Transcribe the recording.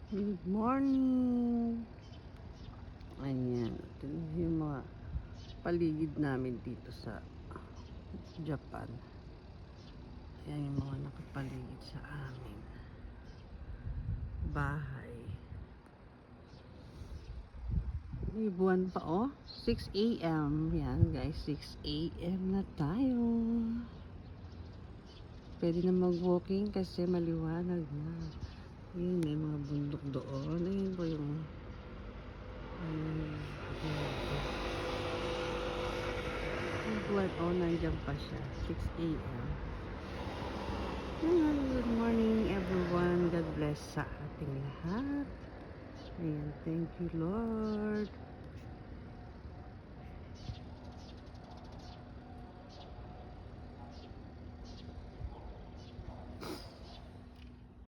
Good morning! Ayan, ito yung mga paligid namin dito sa Japan. Ayan yung mga nakapaligid sa amin. Bahay. May buwan pa oh. 6 a.m. Yan guys, 6 a.m. na tayo. Pwede na mag-walking kasi maliwanag na. Ayun, may mga bundok doon. Ayun po yung buwan, oh, nandyan pa siya. 6 a.m. Good morning everyone. God bless sa ating lahat. Ayan, thank you Lord.